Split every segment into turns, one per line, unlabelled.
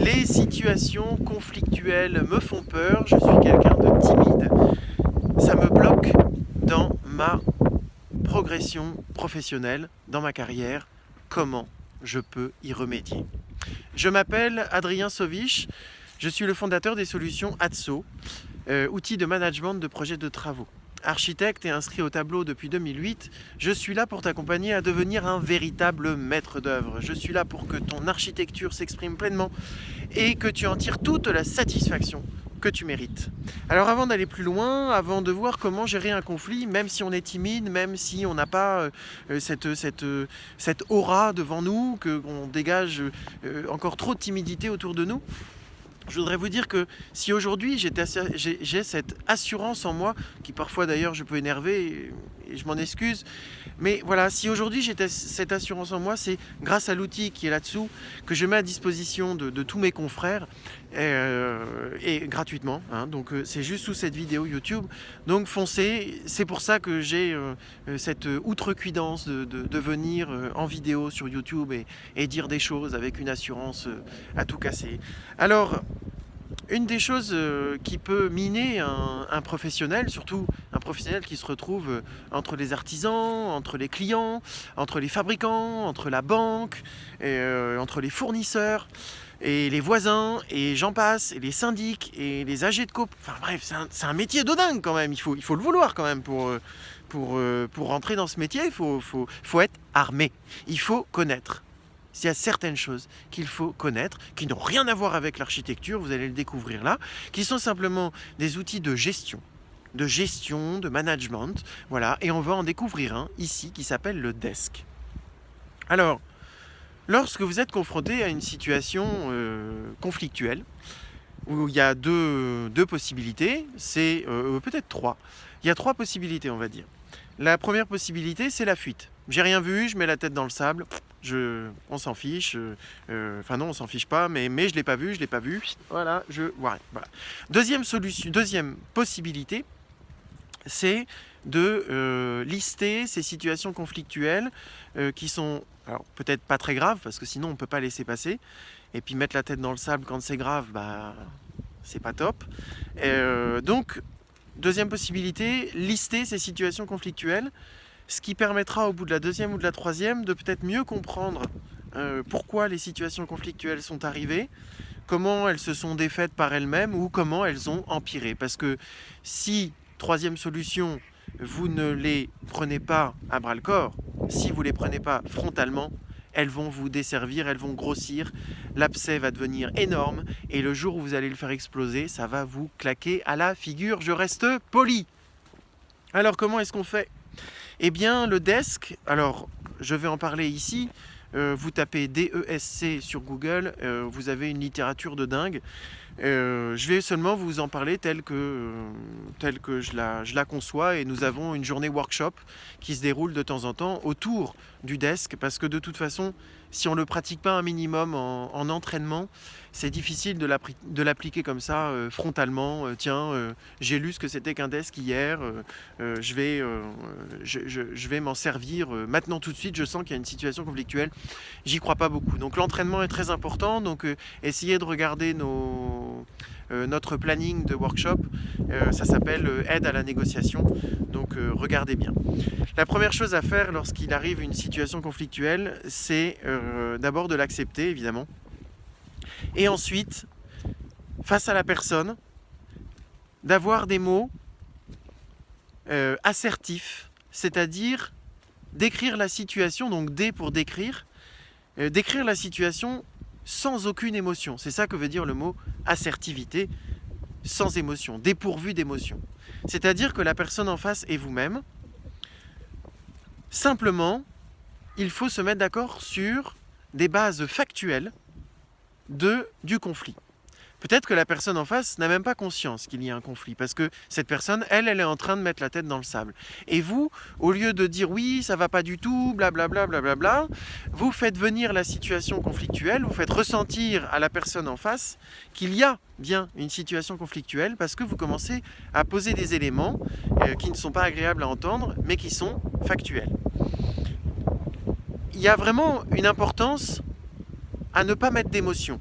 Les situations conflictuelles me font peur, je suis quelqu'un de timide. Ça me bloque dans ma progression professionnelle, dans ma carrière. Comment je peux y remédier? Je m'appelle Adrien Sovich, je suis le fondateur des solutions ADSO, outil de management de projets de travaux. Architecte et inscrit au tableau depuis 2008, je suis là pour t'accompagner à devenir un véritable maître d'œuvre. Je suis là pour que ton architecture s'exprime pleinement et que tu en tires toute la satisfaction que tu mérites. Alors avant d'aller plus loin, avant de voir comment gérer un conflit, même si on est timide, même si on n'a pas cette aura devant nous, qu'on dégage encore trop de timidité autour de nous, je voudrais vous dire que si aujourd'hui j'ai cette assurance en moi, qui parfois d'ailleurs je peux énerver et je m'en excuse, mais voilà, si aujourd'hui j'ai cette assurance en moi, c'est grâce à l'outil qui est là-dessous, que je mets à disposition de tous mes confrères, et gratuitement, hein, donc c'est juste sous cette vidéo YouTube, donc foncez, c'est pour ça que j'ai cette outrecuidance de venir en vidéo sur YouTube et dire des choses avec une assurance à tout casser. Alors, une des choses qui peut miner un professionnel, surtout un professionnel qui se retrouve entre les artisans, entre les clients, entre les fabricants, entre la banque, entre les fournisseurs et les voisins, et j'en passe, et les syndics, et les AG de coop. Enfin bref, c'est un métier de dingue quand même, il faut le vouloir quand même pour rentrer dans ce métier, il faut être armé, il faut connaître. Il y a certaines choses qu'il faut connaître, qui n'ont rien à voir avec l'architecture, vous allez le découvrir là, qui sont simplement des outils de gestion, de management, voilà, et on va en découvrir un ici qui s'appelle le desk. Alors, lorsque vous êtes confronté à une situation conflictuelle, où il y a deux possibilités, c'est peut-être trois. Il y a trois possibilités, on va dire. La première possibilité, c'est la fuite. J'ai rien vu, je mets la tête dans le sable, on s'en fiche. Enfin non, on s'en fiche pas, mais je l'ai pas vu. Voilà, voilà. Deuxième possibilité, c'est de lister ces situations conflictuelles qui sont, alors peut-être pas très graves, parce que sinon on peut pas laisser passer. Et puis mettre la tête dans le sable quand c'est grave, bah c'est pas top. Donc deuxième possibilité, lister ces situations conflictuelles, ce qui permettra au bout de la deuxième ou de la troisième de peut-être mieux comprendre pourquoi les situations conflictuelles sont arrivées, comment elles se sont défaites par elles-mêmes ou comment elles ont empiré. Parce que si, troisième solution, vous ne les prenez pas à bras-le-corps, si vous ne les prenez pas frontalement, elles vont vous desservir, elles vont grossir, l'abcès va devenir énorme et le jour où vous allez le faire exploser, ça va vous claquer à la figure. Je reste poli. Alors comment est-ce qu'on fait ? Eh bien le desk, alors je vais en parler ici, vous tapez DESC sur Google, vous avez une littérature de dingue. Je vais seulement vous en parler tel que je la conçois, et nous avons une journée workshop qui se déroule de temps en temps autour du desk, parce que de toute façon, si on ne le pratique pas un minimum en entraînement, c'est difficile de l'appliquer comme ça frontalement. J'ai lu ce que c'était qu'un desk hier, je vais m'en servir maintenant tout de suite, je sens qu'il y a une situation conflictuelle. J'y crois pas beaucoup. Donc l'entraînement est très important, donc essayez de regarder notre planning de workshop, ça s'appelle aide à la négociation, donc regardez bien. La première chose à faire lorsqu'il arrive une situation conflictuelle, c'est d'abord de l'accepter, évidemment, et ensuite, face à la personne, d'avoir des mots assertifs, c'est-à-dire décrire la situation, donc D pour décrire la situation sans aucune émotion. C'est ça que veut dire le mot assertivité, sans émotion, dépourvu d'émotion. C'est-à-dire que la personne en face est vous-même. Simplement, il faut se mettre d'accord sur des bases factuelles du conflit. Peut-être que la personne en face n'a même pas conscience qu'il y a un conflit, parce que cette personne, elle est en train de mettre la tête dans le sable. Et vous, au lieu de dire oui, ça va pas du tout, blablabla, blablabla, vous faites venir la situation conflictuelle, vous faites ressentir à la personne en face qu'il y a bien une situation conflictuelle, parce que vous commencez à poser des éléments qui ne sont pas agréables à entendre, mais qui sont factuels. Il y a vraiment une importance à ne pas mettre d'émotion.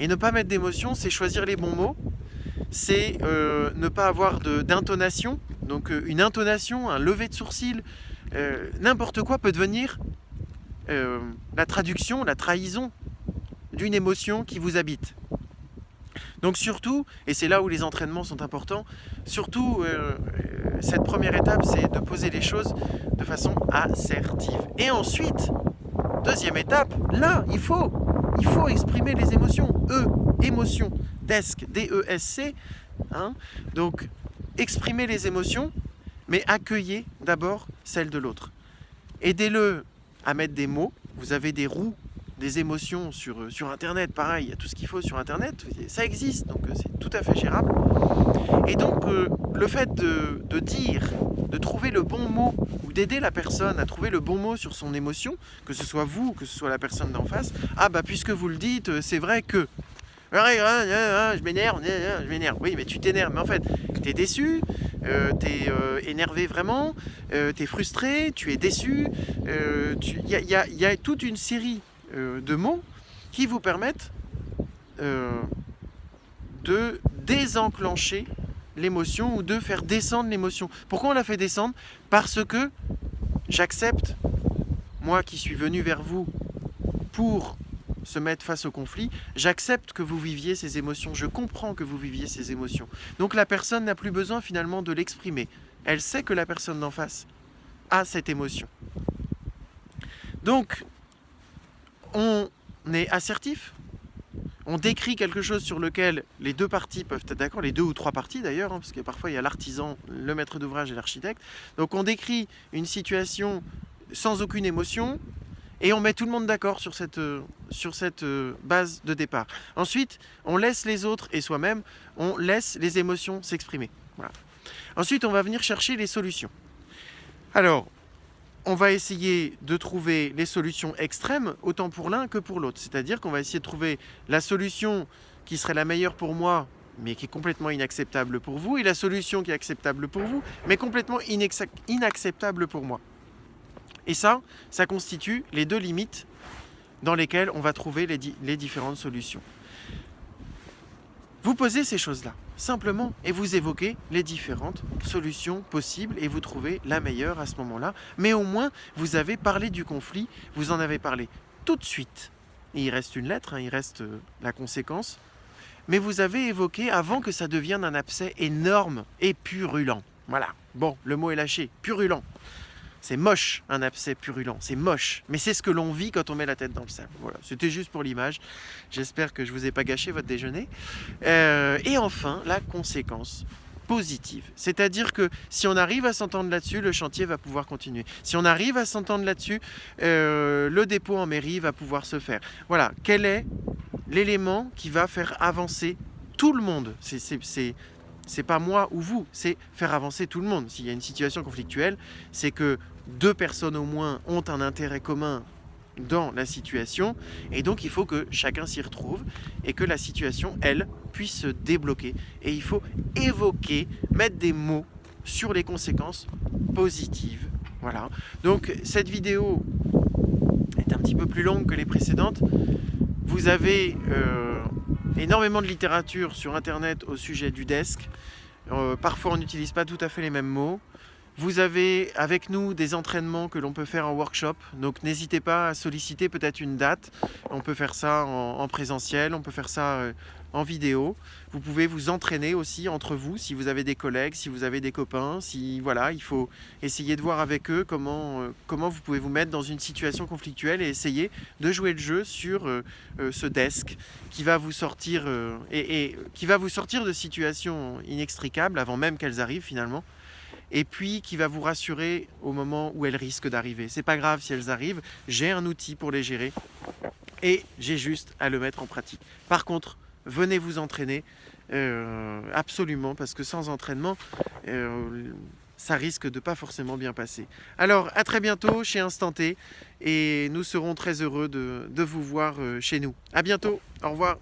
Et ne pas mettre d'émotion, c'est choisir les bons mots, c'est ne pas avoir d'intonation. Donc une intonation, un lever de sourcil, n'importe quoi peut devenir la traduction, la trahison d'une émotion qui vous habite. Donc surtout, et c'est là où les entraînements sont importants, surtout cette première étape, c'est de poser les choses de façon assertive. Et ensuite, deuxième étape, là, il faut exprimer les émotions. Émotions, DESC, D-E-S-C. Hein, donc, exprimez les émotions, mais accueillez d'abord celles de l'autre. Aidez-le à mettre des mots. Vous avez des roues, des émotions sur Internet, pareil, il y a tout ce qu'il faut sur Internet, ça existe, donc c'est tout à fait gérable. Et donc, le fait de dire, de trouver le bon mot, ou d'aider la personne à trouver le bon mot sur son émotion, que ce soit vous ou que ce soit la personne d'en face, ah bah puisque vous le dites, c'est vrai que... Je m'énerve. Oui, mais tu t'énerves. Mais en fait, t'es déçu, t'es énervé vraiment, t'es frustré, tu es déçu. Il y a toute une série de mots qui vous permettent de désenclencher l'émotion ou de faire descendre l'émotion. Pourquoi on la fait descendre? Parce que j'accepte, moi qui suis venu vers vous pour se mettre face au conflit, j'accepte que vous viviez ces émotions, je comprends que vous viviez ces émotions. Donc la personne n'a plus besoin finalement de l'exprimer. Elle sait que la personne d'en face a cette émotion. Donc, on est assertif, on décrit quelque chose sur lequel les deux parties peuvent être d'accord, les deux ou trois parties d'ailleurs, hein, parce que parfois il y a l'artisan, le maître d'ouvrage et l'architecte. Donc on décrit une situation sans aucune émotion, et on met tout le monde d'accord sur cette base de départ. Ensuite, on laisse les autres et soi-même, on laisse les émotions s'exprimer. Voilà. Ensuite, on va venir chercher les solutions. Alors, on va essayer de trouver les solutions extrêmes, autant pour l'un que pour l'autre. C'est-à-dire qu'on va essayer de trouver la solution qui serait la meilleure pour moi, mais qui est complètement inacceptable pour vous, et la solution qui est acceptable pour vous, mais complètement inacceptable pour moi. Et ça constitue les deux limites dans lesquelles on va trouver les différentes solutions. Vous posez ces choses-là, simplement, et vous évoquez les différentes solutions possibles, et vous trouvez la meilleure à ce moment-là. Mais au moins, vous avez parlé du conflit, vous en avez parlé tout de suite. Et il reste une lettre, hein, il reste la conséquence. Mais vous avez évoqué avant que ça devienne un abcès énorme et purulent. Voilà, bon, le mot est lâché, purulent. C'est moche, un abcès purulent, c'est moche. Mais c'est ce que l'on vit quand on met la tête dans le sable. Voilà, c'était juste pour l'image. J'espère que je ne vous ai pas gâché votre déjeuner. Et enfin, la conséquence positive. C'est-à-dire que si on arrive à s'entendre là-dessus, le chantier va pouvoir continuer. Si on arrive à s'entendre là-dessus, le dépôt en mairie va pouvoir se faire. Voilà, quel est l'élément qui va faire avancer tout le monde? C'est pas moi ou vous, c'est faire avancer tout le monde. S'il y a une situation conflictuelle, c'est que deux personnes au moins ont un intérêt commun dans la situation, et donc il faut que chacun s'y retrouve et que la situation, elle, puisse se débloquer. Et il faut évoquer, mettre des mots sur les conséquences positives. Voilà. Donc cette vidéo est un petit peu plus longue que les précédentes. Vous avez énormément de littérature sur Internet au sujet du DESC. Parfois, on n'utilise pas tout à fait les mêmes mots. Vous avez avec nous des entraînements que l'on peut faire en workshop. Donc, n'hésitez pas à solliciter peut-être une date. On peut faire ça en présentiel, on peut faire ça en vidéo. Vous pouvez vous entraîner aussi entre vous, si vous avez des collègues, si vous avez des copains. Voilà, il faut essayer de voir avec eux comment vous pouvez vous mettre dans une situation conflictuelle et essayer de jouer le jeu sur ce DESC qui va vous sortir qui va vous sortir de situations inextricables avant même qu'elles arrivent finalement. Et puis qui va vous rassurer au moment où elles risquent d'arriver. C'est pas grave si elles arrivent, j'ai un outil pour les gérer et j'ai juste à le mettre en pratique. Par contre, venez vous entraîner absolument, parce que sans entraînement, ça risque de pas forcément bien passer. Alors, à très bientôt chez Instant T, et nous serons très heureux de vous voir chez nous. À bientôt, au revoir.